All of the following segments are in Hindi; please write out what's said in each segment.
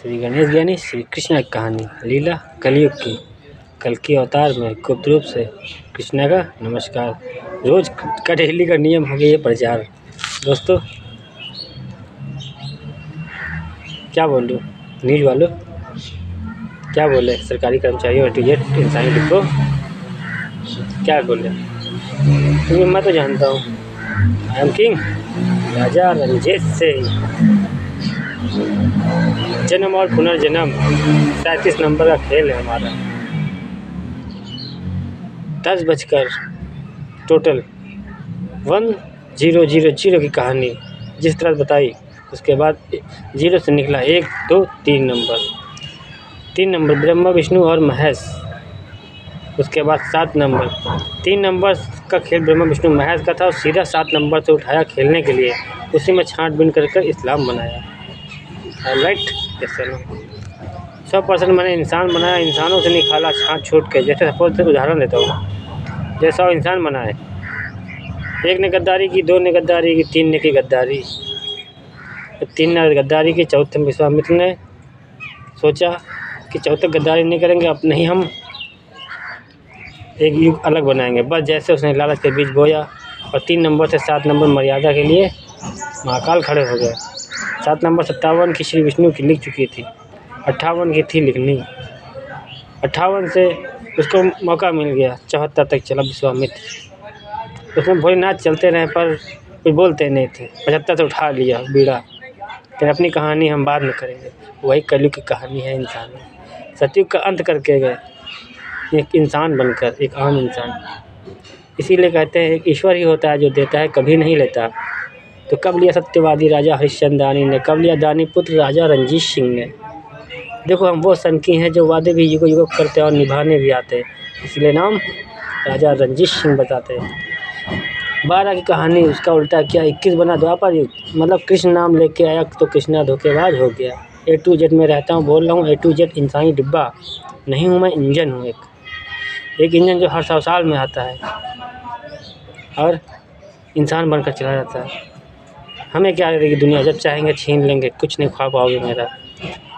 श्री गणेश ज्ञानी श्री कृष्ण की कहानी लीला कलयुग की कल के अवतार में गुप्त रूप से कृष्णा का नमस्कार। रोज का डेली का नियम हो गया ये प्रचार। दोस्तों क्या बोलूँ, न्यूज़ वालों क्या बोले, सरकारी कर्मचारियों ATZ इंसानी डिब्बों क्या बोले, क्योंकि मैं तो जानता हूँ आई एम किंग राजा रंजीत सिंह। जन्म और पुनर्जन्म 37 नंबर का खेल है हमारा। 10 बजकर टोटल 1000 की कहानी जिस तरह बताई, उसके बाद 0 से निकला 1 2 3 नंबर। 3 नंबर ब्रह्मा विष्णु और महेश, उसके बाद 7 नंबर। 3 नंबर का खेल ब्रह्मा विष्णु महेश का था और सीधा 7 नंबर से उठाया खेलने के लिए। उसी में छांटबीन कर इस्लाम बनाया। राइट, 100% मैंने इंसान बनाया, इंसानों से निकाला छांट छूट के। जैसे सपोज से उदाहरण देता हूँ, जैसा इंसान बनाए, 1 ने गद्दारी की, 2 ने गद्दारी की, 3 ने की गद्दारी। 3 ने गद्दारी की, चौथे में विश्वामित्र ने सोचा कि चौथे गद्दारी नहीं करेंगे, अब नहीं हम एक युग अलग बनाएंगे। बस जैसे उसने लालच के बीज बोया और 3 नंबर से 7 नंबर मर्यादा के लिए महाकाल खड़े हो गए। 7 नंबर 57 की श्री विष्णु की लिख चुकी थी, 58 की थी लिखनी। 58 से उसको मौका मिल गया, 74 तक चला विश्वामित्र। उसमें भोलेनाथ चलते रहे पर कुछ बोलते नहीं थे। 75 से उठा लिया बीड़ा, फिर अपनी कहानी हम बाद में करेंगे। वही कलयुग की कहानी है इंसान। सतयुग का अंत करके गए एक इंसान बनकर, एक आम इंसान। इसीलिए कहते हैं एक ईश्वर ही होता है जो देता है, कभी नहीं लेता। तो कब लिया सत्यवादी राजा हरिश्चंद्रानी ने, कब लिया दानी पुत्र राजा रंजीत सिंह ने। देखो हम वो सनकी हैं जो वादे भी युगों युगों करते हैं और निभाने भी आते हैं, इसलिए नाम राजा रंजीत सिंह बताते हैं। 12 की कहानी उसका उल्टा किया, 21 बना द्वापर युग। मतलब कृष्ण नाम लेके आया तो कृष्णा धोखेबाज हो गया। A to Z में रहता हूँ, बोल रहा हूँ A to Z इंसानी डिब्बा नहीं हूँ मैं, इंजन हूँ। एक इंजन जो हर 100 साल में आता है और इंसान बनकर चला जाता है। हमें क्या करेगी दुनिया, जब चाहेंगे छीन लेंगे, कुछ नहीं खा पाओगे मेरा।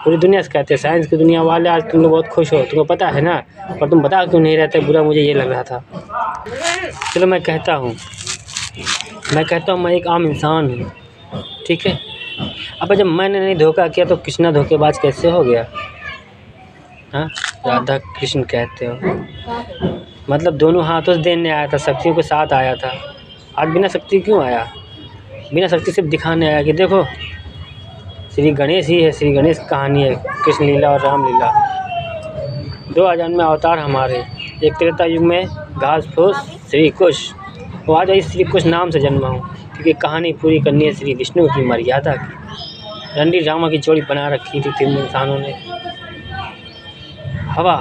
पूरी दुनिया से कहते हैं, साइंस की दुनिया वाले आज तुम लोग बहुत खुश हो, तुमको पता है ना, और तुम बता क्यों नहीं रहते, बुरा मुझे ये लग रहा था। चलो मैं कहता हूँ मैं एक आम इंसान हूँ, ठीक है। अब जब मैंने नहीं धोखा किया तो कृष्णा धोखेबाज कैसे हो गया? हाँ, राधा कृष्ण कहते हो, मतलब दोनों हाथों से देने आया था, शक्तियों के साथ आया था। आज बिना शक्ति क्यों आया? बिना शक्ति सिर्फ दिखाने आया कि देखो श्री गणेश ही है। श्री गणेश की कहानी है, कृष्ण लीला और राम लीला। 2 अजन्मे अवतार हमारे। एक त्रेता युग में घास फूस श्री कुश, वो आज इस श्री कुश नाम से जन्मा हूँ, क्योंकि कहानी पूरी करनी है श्री विष्णु की मर्यादा की। रंडी रामा की जोड़ी बना रखी थी 3 इंसानों ने। हवा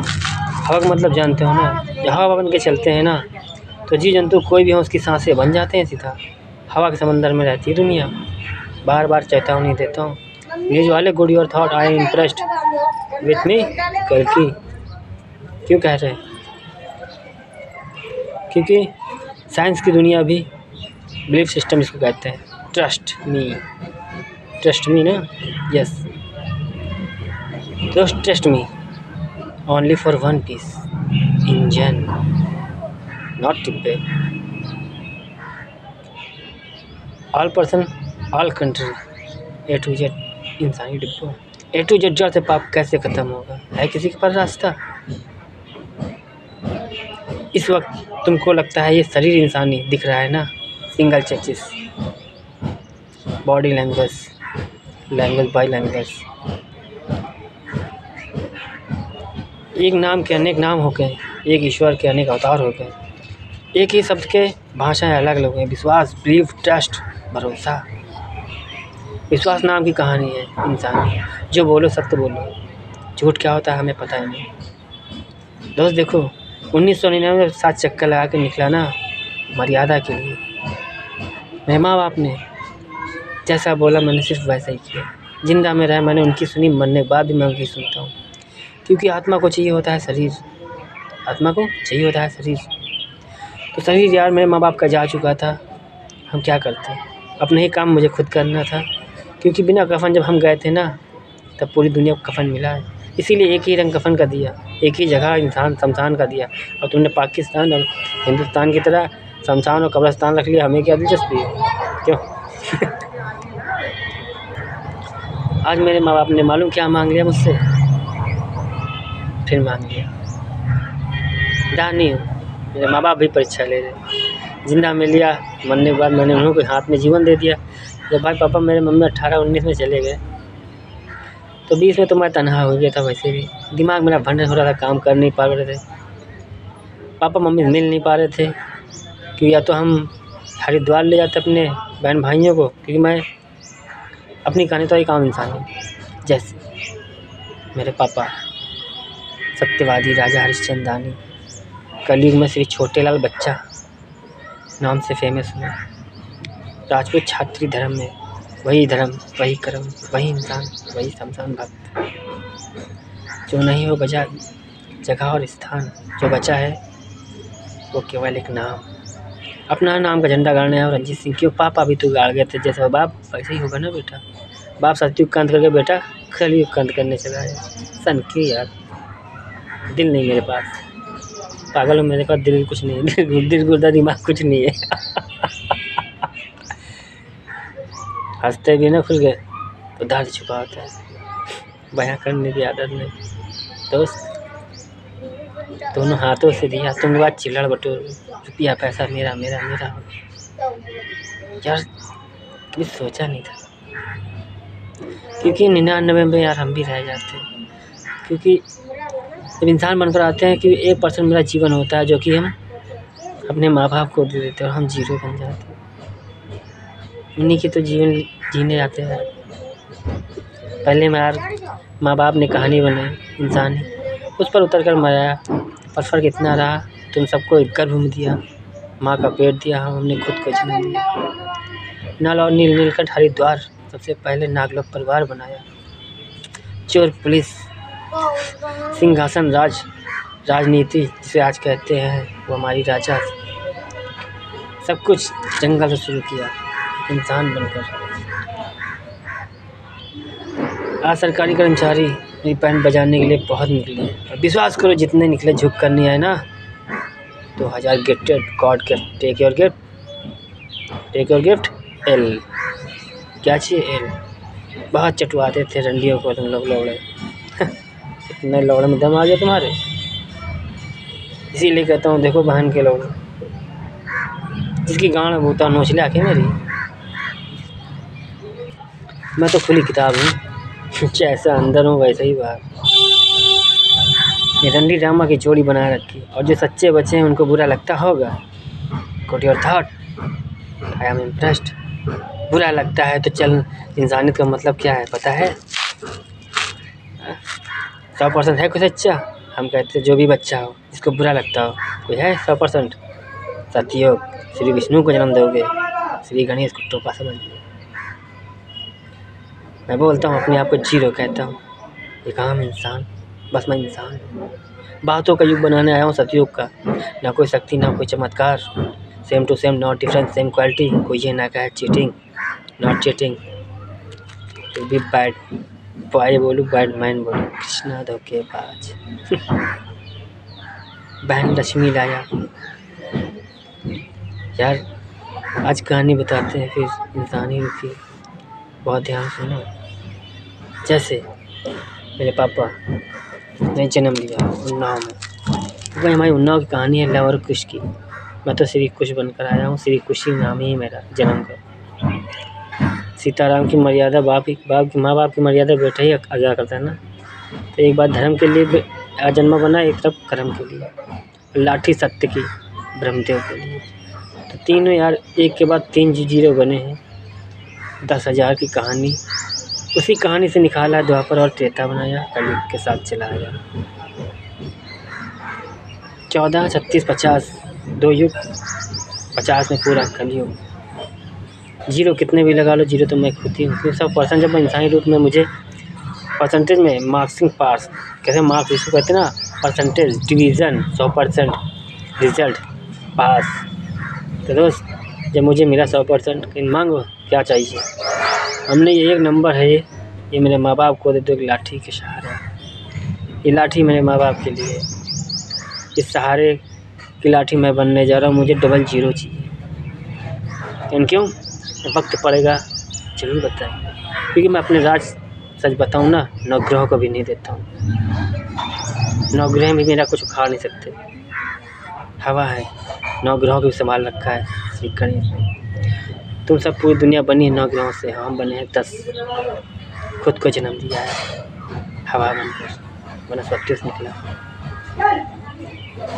का मतलब जानते हो ना, जब हवा बन के चलते हैं ना तो जीव जंतु कोई भी हो उसकी सांसें बन जाते हैं सीधा। हवा के समंदर में रहती है दुनिया। बार बार चेतावनी देता हूँ, न्यूज़ वाले good your thought, I am impressed with me कल्कि। क्यों कह रहे हैं? क्योंकि साइंस की दुनिया भी बिलीफ सिस्टम जिसको कहते हैं, ट्रस्ट मी ना, यस दोस्त, trust me only for one piece, engine not डिब्बे। All person all country A to Z इंसानी डिब्बों। A to Z जड़ से पाप कैसे ख़त्म होगा? है किसी के पास रास्ता? इस वक्त तुमको लगता है ये शरीर इंसानी दिख रहा है ना, single chassis, body language by language. एक नाम के अनेक नाम हो गए, एक ईश्वर के अनेक अवतार हो गए। एक ही शब्द के भाषाएं अलग अलग हैं। विश्वास, बिलीफ, ट्रस्ट, भरोसा। विश्वास नाम की कहानी है इंसान। जो बोलो सत्य बोलो, झूठ क्या होता है हमें पता ही नहीं। दोस्त देखो 1999 में 7 चक्कर लगा के निकला ना मर्यादा के लिए। मेरे माँ बाप ने जैसा बोला मैंने सिर्फ वैसा ही किया। जिंदा में रहे मैंने उनकी सुनी, मरने के बाद भी मैं उनकी सुनता हूँ। क्योंकि आत्मा को चाहिए होता है शरीर, आत्मा को चाहिए होता है शरीर। तो शरीर यार मेरे माँ बाप का जा चुका था, हम क्या करते, अपने ही काम मुझे खुद करना था। क्योंकि बिना कफन जब हम गए थे ना, तब पूरी दुनिया को कफन मिला है। इसीलिए एक ही रंग कफन का दिया, एक ही जगह इंसान शमशान का दिया। और तुमने पाकिस्तान और हिंदुस्तान की तरह शमशान और कब्रिस्तान रख लिया, हमें क्या दिलचस्पी है? क्यों? आज मेरे माँ बाप ने मालूम क्या मांग लिया मुझसे, फिर मांग लिया। दानी हूँ, मेरे माँ बाप भी परीक्षा ले रहे। जिंदा में लिया, मरने के बाद मैंने उन्हों के हाथ में जीवन दे दिया। जब भाई पापा मेरे मम्मी 18-19 में चले गए तो 20 में तो मैं तनहा हो गया था। वैसे भी दिमाग मेरा भंड हो रहा था, काम कर नहीं पा रहे थे। पापा मम्मी मिल नहीं पा रहे थे, क्योंकि या तो हम हरिद्वार ले जाते अपने बहन भाइयों को, क्योंकि मैं अपनी कहानी तो एक आम इंसान हूँ। जैसे मेरे पापा सत्यवादी राजा हरिश्चंद्रानी, कलयुग में श्री छोटे लाल बच्चा नाम से फेमस हुए। राजपूत छात्री धर्म में वही धर्म, वही कर्म, वही इंसान, वही शमशान भक्त। जो नहीं हो बचा जगह और स्थान, जो बचा है वो केवल एक नाम। अपना नाम का झंडा गाड़ना है। और रंजीत सिंह क्यों पापा भी तो गाड़ गए थे, जैसे बाप वैसे ही होगा ना बेटा। बाप सत्युग का अंत करके बेटा कलयुग का अंत करने चला है। सन क्यों यार, दिल नहीं मेरे पास, पागल हो, मेरे पास दिल कुछ नहीं है, दिल गुर्दा दिमाग कुछ नहीं है। हंसते भी ना खुल गए तो दर्द छुपा होता है, बयां करने की आदत नहीं। दोस्त दोनों हाथों से दिया, तुम बात चिल्लड़ बटोर, रुपया पैसा मेरा मेरा मेरा यार, कभी सोचा नहीं था। क्योंकि 99 में यार हम भी रह जाते हैं। क्योंकि जब इंसान बनकर आते हैं कि 1% मेरा जीवन होता है, जो कि हम अपने माँ बाप को दे देते हैं और हम जीरो बन जाते हैं। उन्हीं की तो जीवन जीने जाते हैं। पहले मेरा माँ बाप ने कहानी बनाई, इंसान ही उस पर उतर कर मराया। पर फ़र्क इतना रहा, तुम सबको एक गर्भ में दिया, माँ का पेट दिया, हमने खुद को जन्म दिया। नल और नीलकंठ हरिद्वार सबसे पहले नागलोक परिवार बनाया। चोर पुलिस सिंहासन राजनीति जिसे आज कहते हैं, वो हमारी राजा। सब कुछ जंगल से शुरू किया इंसान बनकर। आज सरकारी कर्मचारी मेरी बैंड बजाने के लिए बहुत निकले, और विश्वास करो जितने निकले झुक कर नहीं आए ना, 2000 gifted god gift, take your gift एल। क्या चाहिए एल? बहुत चटवाते थे रंडियों को तुम लोग लौड़े। इतने लौड़े में दम आ गया तुम्हारे, इसीलिए कहता हूँ देखो बहन के लौड़े, जिसकी गाँड बूता नोच ले आके मेरी। मैं तो खुली किताब हूँ, जैसा अंदर हूँ वैसे ही बाहर। ये रंडी ड्रामा की जोड़ी बनाए रखी, और जो सच्चे बच्चे हैं उनको बुरा लगता होगा। Got your thought? I am impressed। बुरा लगता है तो चल, इंसानियत का मतलब क्या है पता है? 100% है कोई सच्चा? हम कहते हैं जो भी बच्चा हो जिसको बुरा लगता हो, कोई है 100%? सतयोग, श्री विष्णु को जन्म दोगे, श्री गणेश को टोपा समझ लो। मैं बोलता हूँ अपने आप को जीरो कहता हूँ, एक आम इंसान, बस मैं इंसान हूँ। बातों का युग बनाने आया हूँ सतयुग का, ना कोई शक्ति ना कोई चमत्कार, same to same not different same quality. कोई ये ना कहे cheating, not cheating, to be bad boy बोलूँ बैड मैन बोलूँ, कृष्णा धोखेबाज। बहन लक्ष्मी लाया यार। आज कहानी बताते हैं फिर इंसानी रूप की, बहुत ध्यान सुनो। जैसे मेरे पापा ने जन्म लिया उन्नाव में, वही हमारी उन्नाव की कहानी है लव और कुश की। मैं तो श्री कुश बनकर आया हूँ, श्री कुश ही नाम ही मेरा जन्म का। सीताराम की मर्यादा माँ बाप की मर्यादा बेटा ही अदा करता है ना। तो एक बार धर्म के लिए जन्म बना, एक तरफ कर्म के लिए, लाठी सत्य की ब्रह्मदेव के लिए। तो तीनों यार एक के बाद 3 जीरो बने हैं। 10,000 की कहानी, उसी कहानी से निकाला द्वापर और त्रेता बनाया, कलयुग के साथ चलाया। 14, 36, 50 2 युग, 50 में पूरा कलयुग। जीरो कितने भी लगा लो, जीरो तो मैं खुद ही हूँ। 100% जब मैं इंसानी रूप में, मुझे परसेंटेज में मार्क्सिंग पास, कैसे मार्क्स इसको कहते हैं ना, परसेंटेज डिवीज़न 100% रिजल्ट पास। तो दोस्त जब मुझे मिला 100%, मांगो क्या चाहिए। हमने ये एक नंबर है, ये मेरे माँ बाप को दे दो एक लाठी के सहारा। ये लाठी मेरे माँ बाप के लिए, इस सहारे की लाठी मैं बनने जा रहा हूँ। मुझे डबल जीरो चाहिए। लेकिन क्यों? वक्त पड़ेगा ज़रूर बताएंगे, क्योंकि मैं अपने राज सच बताऊँ ना, नवग्रहों को भी नहीं देता हूँ। नवग्रह भी मेरा कुछ उखाड़ नहीं सकते। हवा है, नवग्रहों को भी संभाल रखा है श्री गणेश ने। तुम सब पूरी दुनिया बनी है 9 ग्रहों से, हम बने हैं 10। खुद को जन्म दिया है हवा बनकर, वनस्पति से निकला।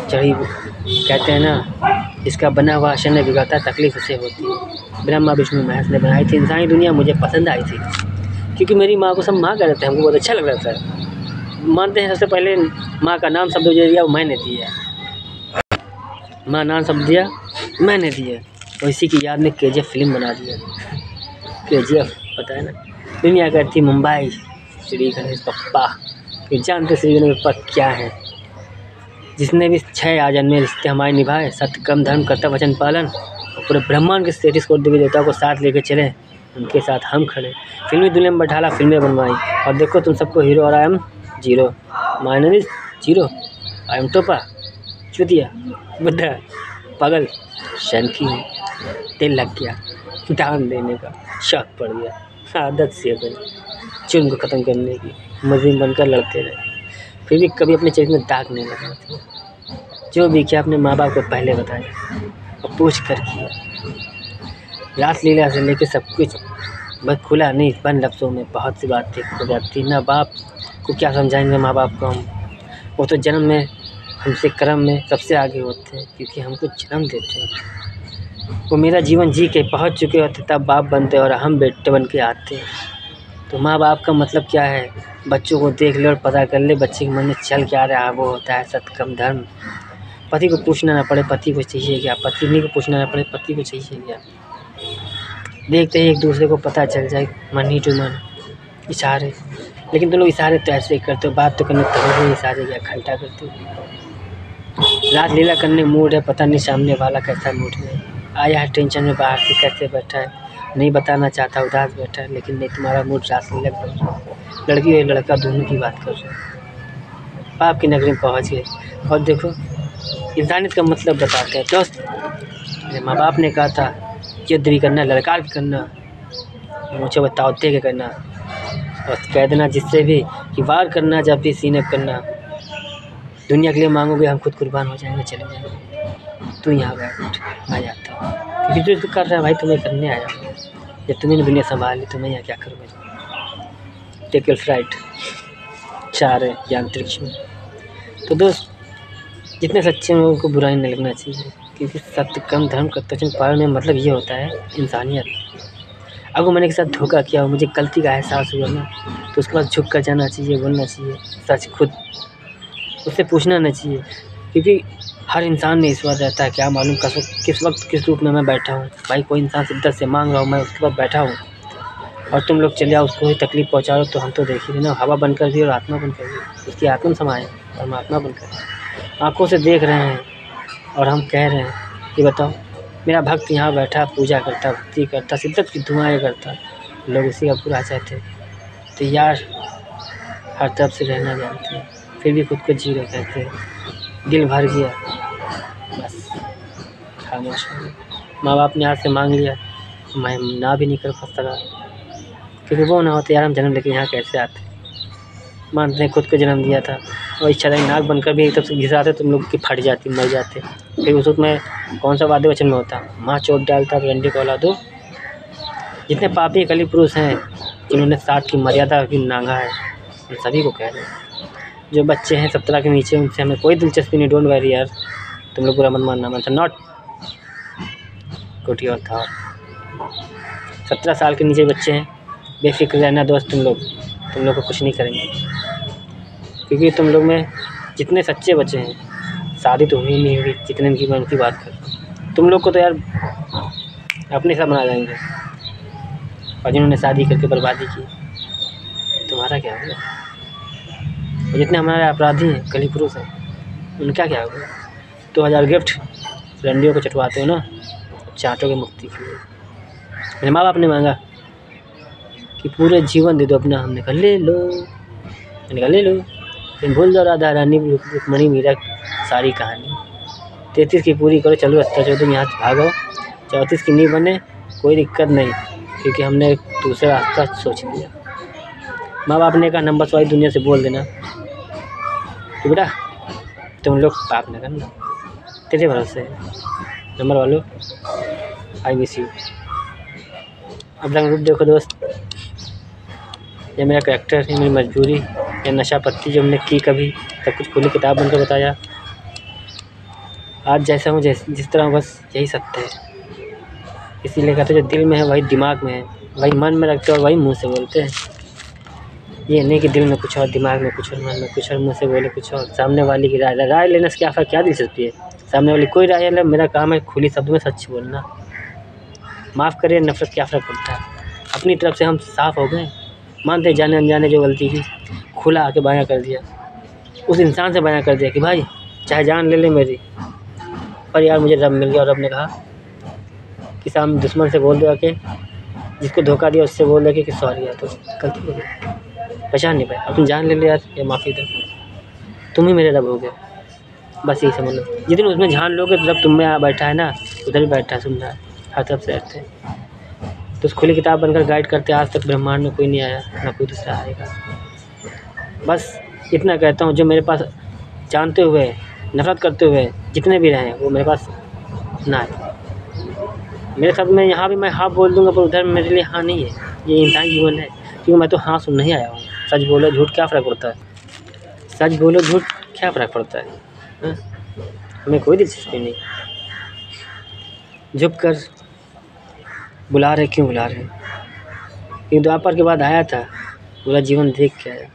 जड़ी कहते हैं ना, इसका बना हुआ आशय नहीं बिगड़ता, तकलीफ उसे होती है। ब्रह्मा विष्णु महेश ने बनाई थी इंसानी दुनिया, मुझे पसंद आई थी क्योंकि मेरी माँ को सब माँ कह रहे थे, हमको बहुत अच्छा लग रहा था। मानते हैं सबसे पहले माँ का नाम शब्द जो दिया वो मैंने दिया। माँ नाम शब्द दिया मैंने दिया, और इसी की याद में KGF फिल्म बना दिया। KGF पता है ना, दुनिया कहती मुंबई श्री गणेश पप्पा, कि जानते श्री गणेश पप्पा क्या है। जिसने भी 6 आजन में रिश्ते हमारे निभाए, सत्य कर्म धर्म कर्तव्य वचन पालन, और पूरे ब्रह्मांड के 33 करोड़ देवी देवताओं को साथ लेके चले, उनके साथ हम खड़े। फिल्मी दुनिया में बैठाला, फिल्में बनवाई, और देखो तुम सबको हीरो और I am zero. My name is zero, I am टोपा, चुतिया, बुद्धा, पागल, शनकी। दिल लग गया, दान देने का शौक पड़ गया, आदत सी हो गई जुर्म को ख़त्म करने की, मजलूम बनकर लड़ते रहे। फिर भी कभी अपने चरित्र में दाग नहीं लगा था। जो भी किया अपने माँ बाप को पहले बताया और पूछ कर किया। रासलीला से लेकर सब कुछ बस खुला नहीं, बंद लफ्ज़ों में बहुत सी बातें हो जाती। ना बाप को क्या समझाएंगे माँ बाप को हम, वो तो जन्म में हमसे कर्म में सबसे आगे होते हैं, क्योंकि हमको जन्म देते हैं। वो मेरा जीवन जी के पहुँच चुके होते तब बाप बनते और हम बेटे बन के आते। तो माँ बाप का मतलब क्या है? बच्चों को देख ले और पता कर ले बच्चे के मन में चल क्या रहा है। वो होता है सत्य कर्म धर्म। पति को पूछना ना पड़े पति को चाहिए क्या, पत्नी को पूछना ना पड़े पति को चाहिए क्या। देखते ही एक दूसरे को पता चल जाए, मन ही टू मन, इशारे। लेकिन तुम लोग इशारे तो ऐसे ही करते हो, बात तो करने तभी इशारे क्या खलटा करते हो। रात लीला करने मूड है, पता नहीं सामने वाला कैसा मूड है। आया है टेंशन में बाहर से कैसे बैठा है, नहीं बताना चाहता उदास बैठा है, लेकिन नहीं तुम्हारा मूड रात लीला कर रहा है। लड़की और लड़का दोनों की बात कर रहे हैं। पाप की नगरी में पहुँच गए और देखो इंसानियत का मतलब बताते हैं। दोस्त मेरे माँ बाप ने कहा था युद्ध भी करना, लड़का भी करना, मुझे बताओ दे के करना, और कह देना जिससे भी कि वार करना, जब भी सीने करना। दुनिया के लिए मांगोगे हम खुद कुर्बान हो जाएंगे, चले जाएंगे। तू यहाँ बैठ आ जाता, क्योंकि तू कर रहा है भाई, तुम्हें करने आया। जब तुम्हें दुनिया संभाली तो मैं यहाँ क्या करूँगा। टेक योर फ्लाइट, चार है यांत्रिक्ष में। तो दोस्त जितने सच्चे हैं उनको बुराई नहीं लगना चाहिए, क्योंकि सत्य कर्म धर्म कर्तव्य पालन में मतलब ये होता है इंसानियत। अगर मैंने के साथ धोखा किया और मुझे गलती का एहसास हुआ ना, तो उसके बाद झुक कर जाना चाहिए, बोलना चाहिए सच खुद, उससे पूछना नहीं चाहिए। क्योंकि हर इंसान में ईश्वर रहता है, क्या मालूम किस वक्त किस रूप में मैं बैठा हूँ। भाई कोई इंसान शिद्दत से मांग रहा हूँ, मैं उसके बाद बैठा हूँ और तुम लोग चले आओ उसको ही तकलीफ़ पहुँचा रहे हो, तो हम तो देख ही रहे ना, हवा बनकर भी और आत्मा बनकर भी। उसकी आत्मा समाए परमात्मा बनकर आँखों से देख रहे हैं, और हम कह रहे हैं कि बताओ मेरा भक्त यहाँ बैठा पूजा करता, भक्ति करता, शिद्दत की दुआएं करता, लोग उसी का बुरा चाहते। तो यार हर तरफ से रहना जानते हैं, फिर भी खुद को जीरो कहते हैं। दिल भर गया बस खामोश हो गया। माँ बाप ने हाथ से मांग लिया, मैं ना भी नहीं कर सका, क्योंकि वो ना होते यार हम जन्म लेके यहाँ कैसे आते। मानते हैं खुद को जन्म दिया था, और इच्छा नाक बनकर भी एक तरफ से घिसाते तुम लोग की फट जाती, मर जाते। फिर उस वक्त में कौन सा वाद्य वचन में होता, माँ चोट डालता तो रंडी को औलाद दो। जितने पापी कली पुरुष हैं जिन्होंने 60 की मर्यादा भी नांगा है, उन सभी को कह रहे हैं। जो बच्चे हैं 17 के नीचे उनसे हमें कोई दिलचस्पी नहीं, डोंट वरी यार, तुम लोग बुरा मत मानना, मतलब नॉट गुड योर थॉट। 17 साल के नीचे बच्चे हैं, बेफिक्र रहना दोस्त, तुम लोग को कुछ नहीं करेंगे। क्योंकि तुम लोग में जितने सच्चे बच्चे हैं, शादी तो हुई नहीं होगी जितने की मैं उनकी बात कर, तुम लोग को तो यार अपने साथ बना जाएंगे, और जिन्होंने शादी करके बर्बादी की तुम्हारा क्या होगा। और जितने हमारे अपराधी हैं कली पुरुष हैं उनका क्या होगा। 2000 गिफ्ट रंडियों को चटवाते हो ना, चाटों की मुक्ति के लिए। मेरे माँ बाप ने मांगा कि पूरा जीवन दे दो अपना। हमने कहा ले लो, मैंने कहा ले लो, लेकिन भूल जाओ राधा रानी रुक्मणी मीरा सारी कहानी। 33 की पूरी करो, चलो रास्ता जो तुम यहाँ से भागो, 34 की नहीं बने कोई दिक्कत नहीं, क्योंकि हमने दूसरा रास्ता सोच लिया। माँ बाप ने कहा नंबर वाली दुनिया से बोल देना कि बेटा तुम लोग पाप न करना, तेरे भरोसे है नंबर वालों, आई मिस यू। अब रंग रूप देखो दोस्त, ये मेरा करैक्टर, ये मेरी मजबूरी, ये नशा पत्ती जो हमने की कभी, सब कुछ खुली किताब बनकर बताया। आज जैसा हूँ जिस तरह हूँ, बस यही सत्य है। इसीलिए कहते हैं जो दिल में है वही दिमाग में है, वही मन में रखते हैं और वही मुँह से बोलते हैं। ये नहीं कि दिल में कुछ और, दिमाग में कुछ और, मन में कुछ और, मुँह से बोले कुछ और। सामने वाले की राय लेने से क्या दिलचस्पी है? सामने वाली कोई राय ले, मेरा काम है खुली शब्द में सच बोलना। माफ़ करिए, नफरत क्या फ़र्क पड़ता है? अपनी तरफ से हम साफ़ हो गए, मानते जाने अनजाने जो गलती की, खुला आके बयां कर दिया, उस इंसान से बयां कर दिया कि भाई चाहे जान ले मेरी, पर यार मुझे रब मिल गया। और रब ने कहा कि सामने दुश्मन से बोल दो कि जिसको धोखा दिया उससे बोल दो कि सॉरी यार, तो गलती हो गई, पहचान नहीं पाए, अपनी जान ले यार, या माफ़ी दो, तुम ही मेरे रब हो गए। बस यही समझ लो। जितने उसमें जान लोगे तो रब तुम में बैठा है ना, उधर ही बैठा है, सुन रहा है, हर तरफ से रहते हैं। तो उस खुली किताब बनकर गाइड करते आज तक ब्रह्मांड में कोई नहीं आया, ना कोई दूसरा आएगा। बस इतना कहता हूँ, जो मेरे पास जानते हुए नफरत करते हुए जितने भी रहें वो मेरे पास ना है। मेरे शब्द में यहाँ भी मैं हाँ बोल दूँगा, पर उधर मेरे लिए हाँ नहीं है। ये इंसान जीवन है, क्योंकि मैं तो हाँ सुन नहीं आया हूँ। सच बोलो झूठ क्या फ़र्क पड़ता है? सच बोलो झूठ क्या फ़र्क पड़ता है? हमें कोई दिलचस्पी नहीं। झुक कर बुला रहे, क्यों बुला रहे? क्योंकि द्वापर के बाद आया था, पूरा जीवन देख के आया।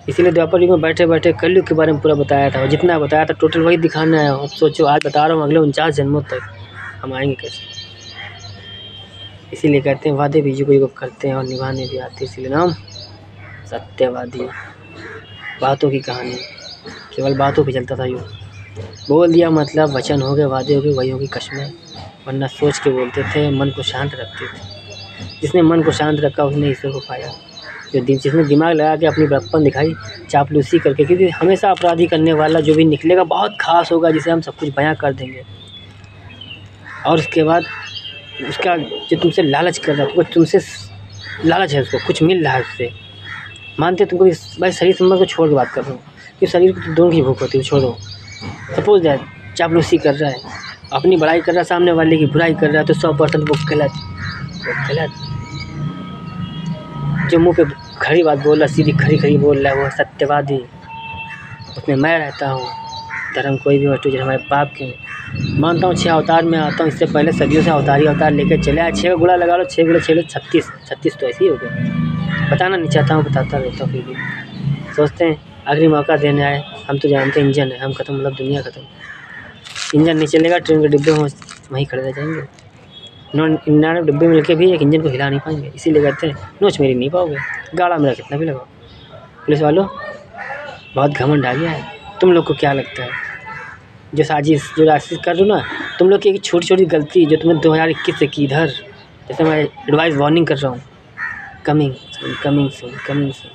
इसीलिए द्वापर युग में बैठे बैठे कलयुग के बारे में पूरा बताया था, और जितना बताया था टोटल वही दिखाना है। अब सोचो, आज बता रहा हूँ, अगले 49 जन्मों तक हम आएंगे कैसे? इसीलिए कहते हैं वादे भी युग करते हैं और निभाने भी आते हैं, इसलिए नाम सत्यवादी। बातों की कहानी, केवल बातों पे चलता था यूँ, बोल दिया मतलब वचन हो गए, वादे हो गए, वही होगी कस्में, वरना सोच के बोलते थे, मन को शांत रखते थे। जिसने मन को शांत रखा उसने ईश्वर को पाया। जिसने दिमाग लगा के अपनी बड़प्पन दिखाई चापलूसी करके, क्योंकि हमेशा अपराधी करने वाला जो भी निकलेगा बहुत खास होगा, जिसे हम सब कुछ बयां कर देंगे। और उसके बाद उसका जो तुमसे लालच कर रहा है, तुमसे लालच है, उसको कुछ मिल रहा है उससे, मानते तुमको भाई शरीर संबंध को छोड़ के बात कर रहा हूँ, कि शरीर को दोनों की भूख होती है, छोड़ो। सपोज दैट चापलूसी कर रहा है, अपनी बड़ाई कर रहा है, सामने वाले की बुराई कर रहा है, तो 100% वो गलत। जो मुंह पे खड़ी बात बोल रहा है, सीधी खरी बोल रहा है, वो सत्यवादी। उसमें मैं रहता हूँ। धर्म कोई भी वस्तु जो हमारे पाप के मानता हूँ। 6 अवतार में आता हूँ, इससे पहले सदियों से अवतार लेकर चले आए। 6 का गुणा लगा लो, 6 गुणा 6 36 तो ऐसे ही हो गए। बताना नहीं चाहता हूँ, बताता रहता हूँ। फिर भी सोचते हैं आखिरी मौका देने आए, हम तो जानते हैं इंजन है, हम खत्म मतलब दुनिया खत्म। इंजन नहीं चलेगा, ट्रेन के डिब्बे में वहीं खड़े रह जाएंगे। 99 डिब्बे में लेके भी एक इंजन को हिला नहीं पाएंगे। इसीलिए कहते हैं नोच मेरी नहीं पाओगे, गाड़ा मेरा कितना भी लगाओ। पुलिस वालों बहुत घमंड आ गया है। तुम लोग को क्या लगता है जो साजिश कर रहे हो ना, तुम लोग की एक छोटी गलती जो तुमने 2021 से की इधर, जैसे मैं एडवाइस वार्निंग कर रहा हूँ, कमिंग सून।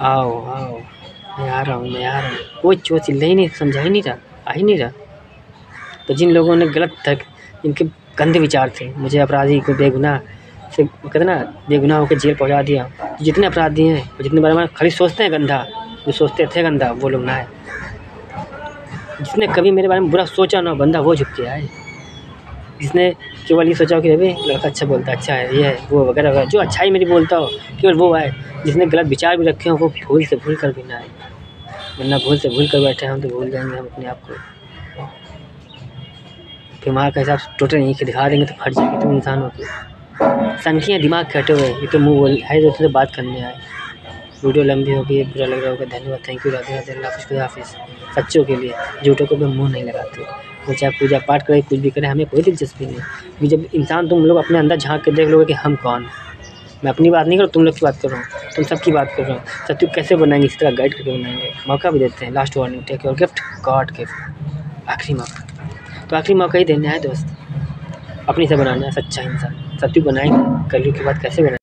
आओ मैं आ रहा हूँ। वो चिल्ला ही नहीं, समझा ही नहीं रहा, आ ही नहीं रहा। तो जिन लोगों ने इनके गंदे विचार थे, मुझे अपराधी को बेगुनाह से कहते ना बेगुनाह होकर जेल पहुंचा दिया। जितने अपराधी हैं और जितने बारे में खाली सोचते हैं गंदा, जो सोचते थे गंदा वो लोग ना है। जिसने कभी मेरे बारे में बुरा सोचा ना बंदा वो झुक के आए। जिसने केवल ये सोचा कि अरे लड़का अच्छा बोलता, अच्छा है, ये है वो वगैरह, जो अच्छाई मेरी बोलता हो केवल वो आए। जिसने गलत विचार भी रखे हो वो भूल से भूल कर भी ना आए, वरना भूल से भूल कर बैठे हम तो भूल जाएंगे हम अपने आप को। फिर वहाँ का हिसाब टोटल यहीं के दिखा देंगे तो फट जाएगी तुम इंसान होगी। संख्या दिमाग कटे हुए, ये तो मुँह बोल है जो तुझे बात करने आए। वीडियो लंबी होगी, बुरा लग रहा होगा, धन्यवाद, थैंक यू, राधे राधे, अल्लाह हाफिज़। सच्चों के लिए, झूठों को भी मुँह नहीं लगाते। वो चाहे पूजा पाठ करे कुछ भी करे, हमें कोई दिलचस्पी नहीं। क्योंकि जब इंसान तुम लोग अपने अंदर झांक के देख लोगे कि हम कौन, मैं अपनी बात नहीं कर रहा, तुम लोग की बात कर रहा हूँ, तुम सबकी बात कर रहा हूँ। सत्य कैसे बनाएंगे, इस तरह गाइड करके बनाएंगे। मौका भी देते हैं, last warning, take your gift, god gift, आखिरी मौका। तो आखिरी मौका ही देना है दोस्त, अपनी से बनाना है सच्चा इंसान। सत्तू बनाएंगे, कलयुग के बाद कैसे बनाएंगे।